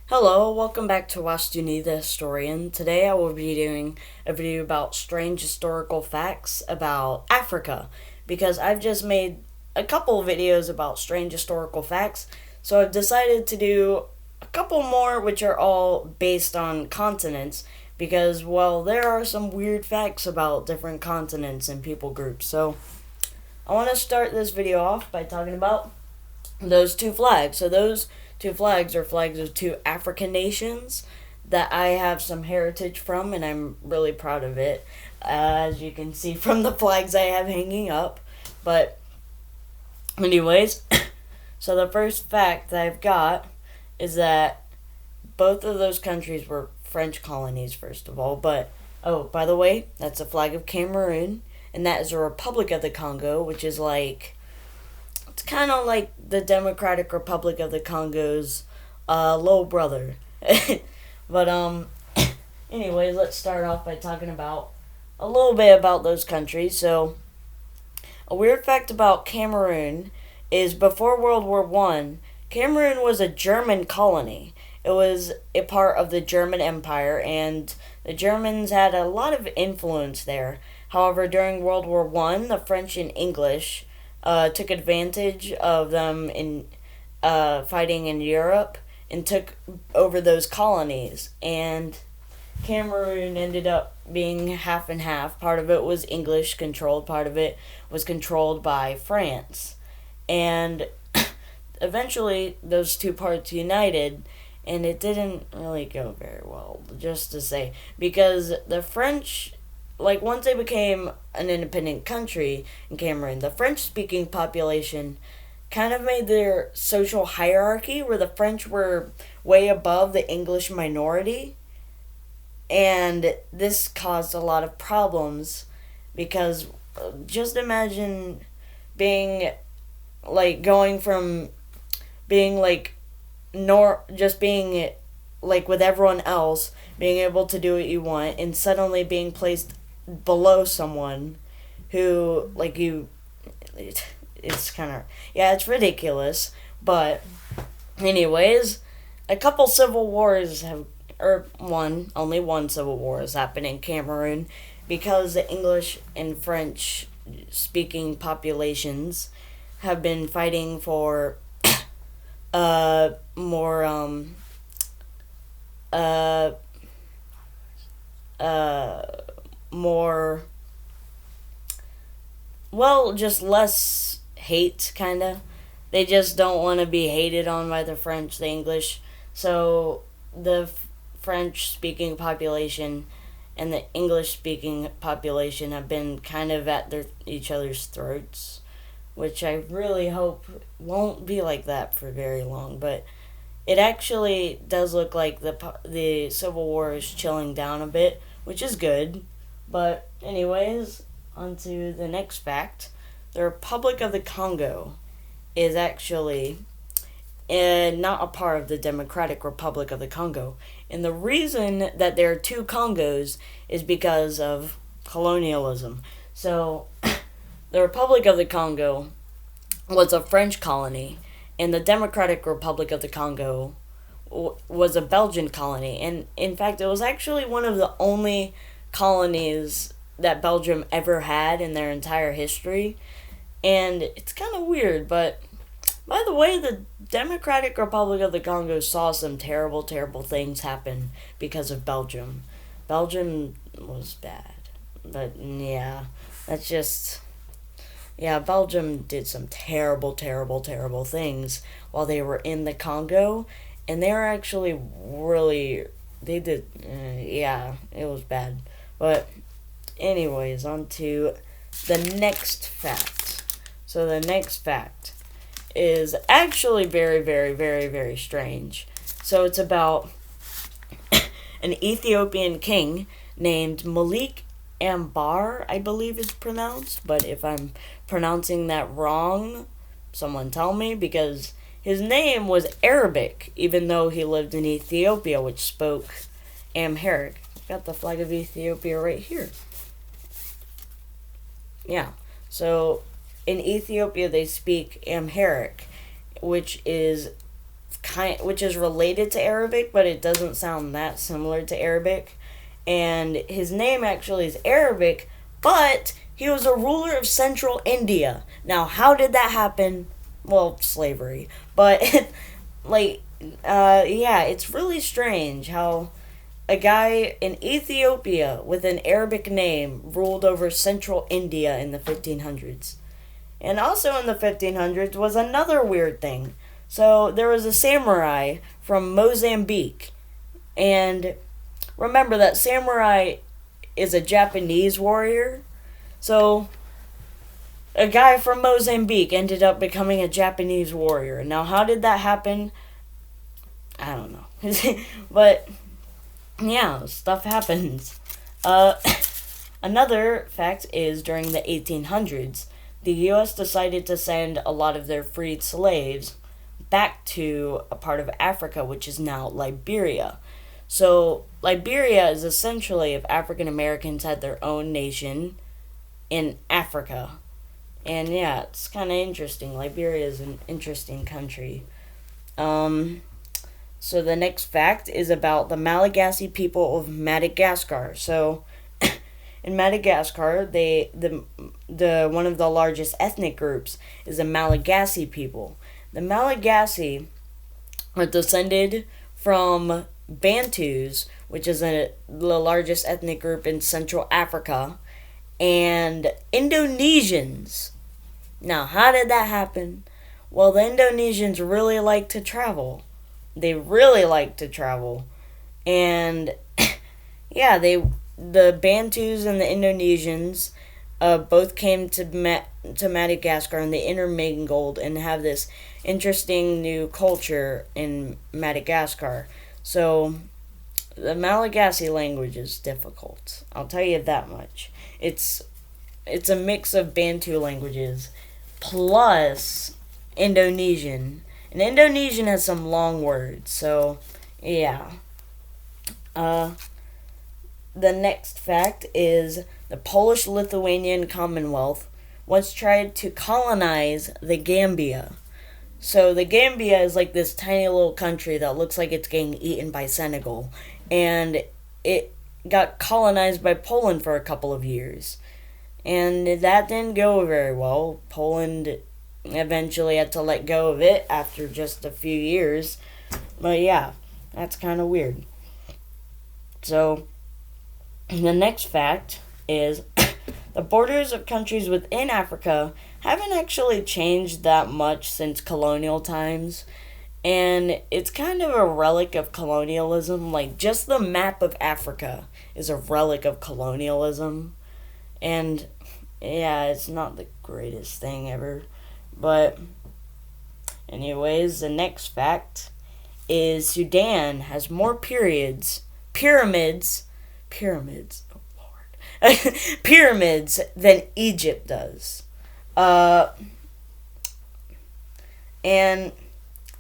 Hello, welcome back to Wastuni the Historian. Today I will be doing a video about strange historical facts about Africa because I've just made a couple videos about strange historical facts, so I've decided to do a couple more which are all based on continents because, well, there are some weird facts about different continents and people groups. So I want to start this video off by talking about those two flags. So those two flags are flags of two African nations that I have some heritage from, and I'm really proud of it, as you can see from the flags I have hanging up. But, anyways, so the first fact that I've got is that both of those countries were French colonies, first of all. But, oh, by the way, that's a flag of Cameroon, and that is a Republic of the Congo, which is like it's kind of like the Democratic Republic of the Congo's little brother. But anyways, let's start off by talking about a little bit about those countries. So, a weird fact about Cameroon is before World War One, Cameroon was a German colony. It was a part of the German Empire, and the Germans had a lot of influence there. However, during World War One, the French and English took advantage of them in fighting in Europe and took over those colonies. And Cameroon ended up being half and half. Part of it was English controlled, part of it was controlled by France. And eventually, those two parts united, and it didn't really go very well, just to say, because the French, like, once they became an independent country in Cameroon, the French speaking population kind of made their social hierarchy where the French were way above the English minority. And this caused a lot of problems because just imagine being like going from being like just being like with everyone else, being able to do what you want, and suddenly being placed below someone who like you it's kind of, yeah, it's ridiculous. But anyways, a couple civil wars have, or only one civil war has happened in Cameroon because the English and French speaking populations have been fighting for more uh uh more, well, just less hate, kind of. They just don't want to be hated on by the French, the English. So the French speaking population and the English speaking population have been kind of at each other's throats, which I really hope won't be like that for very long. But it actually does look like the Civil War is chilling down a bit, which is good. But anyways, on to the next fact. The Republic of the Congo is actually not a part of the Democratic Republic of the Congo. And the reason that there are two Congos is because of colonialism. So, the Republic of the Congo was a French colony, and the Democratic Republic of the Congo was a Belgian colony. And in fact, it was actually one of the only colonies that Belgium ever had in their entire history. And it's kind of weird, but by the way, the Democratic Republic of the Congo saw some terrible, terrible things happen because of Belgium. Belgium was bad. But yeah, that's just. Yeah, Belgium did some terrible, terrible, terrible things while they were in the Congo. And they were actually really. They did. Yeah, it was bad. But, anyways, on to the next fact. So, the next fact is actually very, very, very, very strange. So, it's about an Ethiopian king named Malik Ambar, I believe it's pronounced. But if I'm pronouncing that wrong, someone tell me, because his name was Arabic, even though he lived in Ethiopia, which spoke Amharic. Got the flag of Ethiopia right here. Yeah. So in Ethiopia they speak Amharic, which is which is related to Arabic, but it doesn't sound that similar to Arabic. And his name actually is Arabic, but he was a ruler of central India. Now, how did that happen? Well, slavery. But, yeah, it's really strange how a guy in Ethiopia with an Arabic name ruled over central India in the 1500s. And also in the 1500s was another weird thing. So there was a samurai from Mozambique. And remember that samurai is a Japanese warrior. So a guy from Mozambique ended up becoming a Japanese warrior. Now, how did that happen? I don't know. But yeah, stuff happens. Another fact is during the 1800s, the U.S. decided to send a lot of their freed slaves back to a part of Africa, which is now Liberia. So, Liberia is essentially if African Americans had their own nation in Africa. And yeah, it's kind of interesting. Liberia is an interesting country. So the next fact is about the Malagasy people of Madagascar. So, in Madagascar, the one of the largest ethnic groups is the Malagasy people. The Malagasy are descended from Bantus, which is the largest ethnic group in Central Africa, and Indonesians. Now, how did that happen? Well, the Indonesians really like to travel. They really like to travel. And yeah, the Bantus and the Indonesians both came to Madagascar, and they intermingled and have this interesting new culture in Madagascar. So the Malagasy language is difficult. I'll tell you that much. It's a mix of Bantu languages plus Indonesian. And Indonesian has some long words, so yeah. The next fact is the Polish-Lithuanian Commonwealth once tried to colonize the Gambia. So the Gambia is like this tiny little country that looks like it's getting eaten by Senegal. And it got colonized by Poland for a couple of years. And that didn't go very well. Poland eventually had to let go of it after just a few years. But yeah, that's kind of weird. So, the next fact is the borders of countries within Africa haven't actually changed that much since colonial times. And it's kind of a relic of colonialism. Like, just the map of Africa is a relic of colonialism. And, yeah, it's not the greatest thing ever. But, anyways, the next fact is Sudan has more pyramids, oh Lord, pyramids than Egypt does. And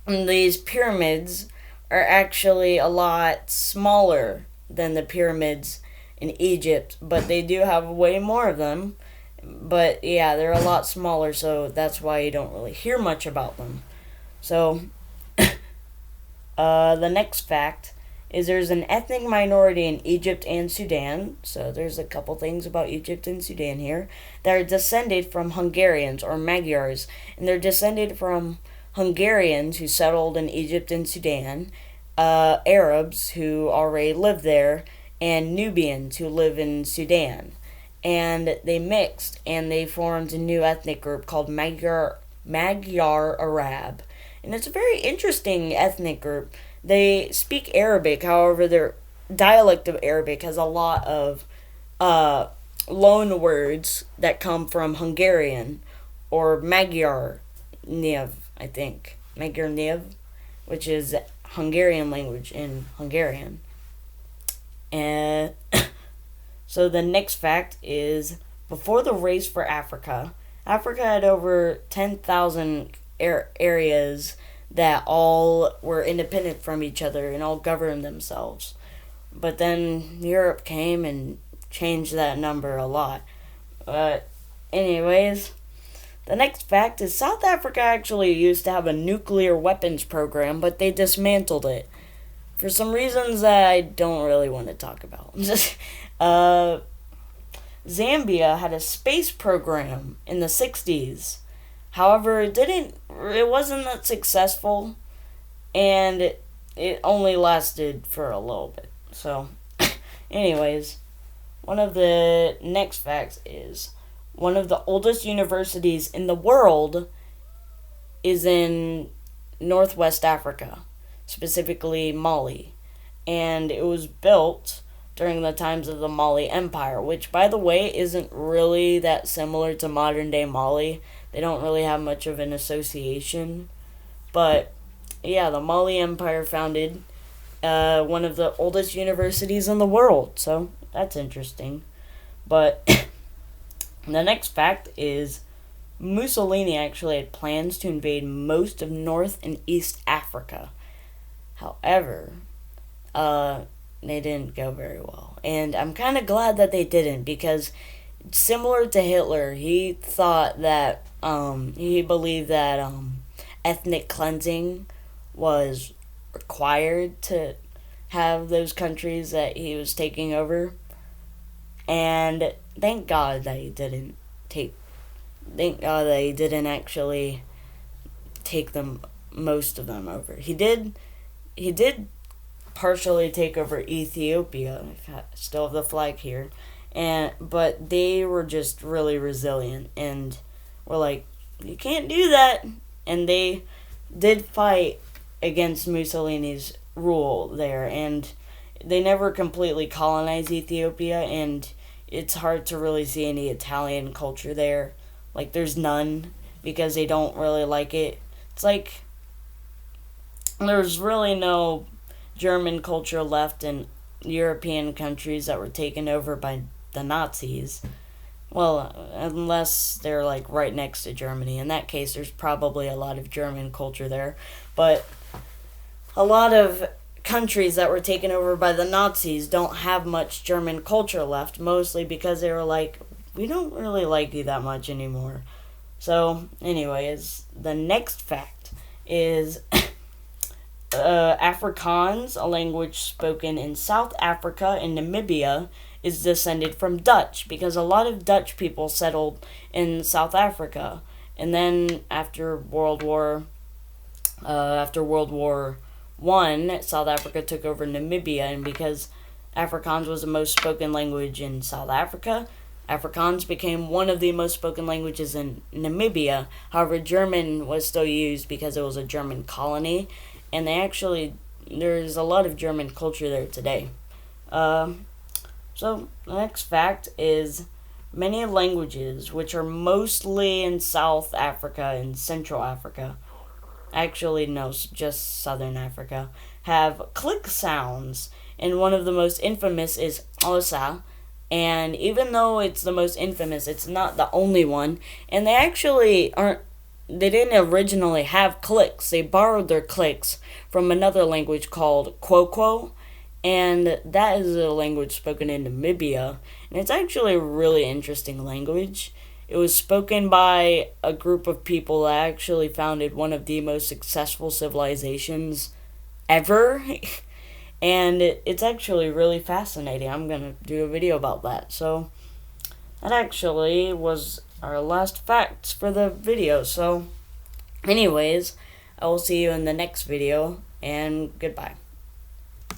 these pyramids are actually a lot smaller than the pyramids in Egypt, but they do have way more of them. But yeah, they're a lot smaller, so that's why you don't really hear much about them. So, the next fact is there's an ethnic minority in Egypt and Sudan. So there's a couple things about Egypt and Sudan here. That are descended from Hungarians or Magyars. And they're descended from Hungarians who settled in Egypt and Sudan, Arabs who already live there, and Nubians who live in Sudan. And they mixed, and they formed a new ethnic group called Magyar Arab. And it's a very interesting ethnic group. They speak Arabic, however, their dialect of Arabic has a lot of loan words that come from Hungarian, or Magyar Nev, I think. Magyar Nev, which is Hungarian language in Hungarian. And so the next fact is, before the race for Africa, Africa had over 10,000 areas that all were independent from each other and all governed themselves. But then Europe came and changed that number a lot. But anyways, The next fact is South Africa actually used to have a nuclear weapons program, but they dismantled it for some reasons that I don't really want to talk about. Zambia had a space program in the 60s. However, it wasn't that successful, and it only lasted for a little bit. So, anyways, one of the next facts is one of the oldest universities in the world is in Northwest Africa, specifically Mali. And it was built during the times of the Mali Empire, which, by the way, isn't really that similar to modern day Mali. They don't really have much of an association. But, yeah, the Mali Empire founded one of the oldest universities in the world. So, that's interesting. But the next fact is Mussolini actually had plans to invade most of North and East Africa. However, they didn't go very well. And I'm kind of glad that they didn't, because similar to Hitler, he thought that, he believed that ethnic cleansing was required to have those countries that he was taking over. And thank God that he didn't actually take most of them over. He did partially take over Ethiopia. I still have the flag here. But they were just really resilient and were like, you can't do that. And they did fight against Mussolini's rule there, and they never completely colonized Ethiopia, and it's hard to really see any Italian culture there. Like, there's none, because they don't really like it. It's like there's really no German culture left in European countries that were taken over by the Nazis. Well, unless they're like right next to Germany. In that case, there's probably a lot of German culture there. But a lot of countries that were taken over by the Nazis don't have much German culture left, mostly because they were like, we don't really like you that much anymore. So, anyways, the next fact is Afrikaans, a language spoken in South Africa and Namibia, is descended from Dutch, because a lot of Dutch people settled in South Africa. And then after World War I, South Africa took over Namibia, and because Afrikaans was the most spoken language in South Africa, Afrikaans became one of the most spoken languages in Namibia. However, German was still used because it was a German colony, and there's a lot of German culture there today. So, the next fact is many languages, which are mostly in South Africa and Central Africa, actually no, just Southern Africa, have click sounds, and one of the most infamous is Xhosa. And even though it's the most infamous, it's not the only one, and they didn't originally have clicks. They borrowed their clicks from another language called Kwokwo, and that is a language spoken in Namibia, and it's actually a really interesting language. It was spoken by a group of people that actually founded one of the most successful civilizations ever, and it's actually really fascinating. I'm going to do a video about that. So, that actually was our last facts for the video. So, anyways, I will see you in the next video, and goodbye.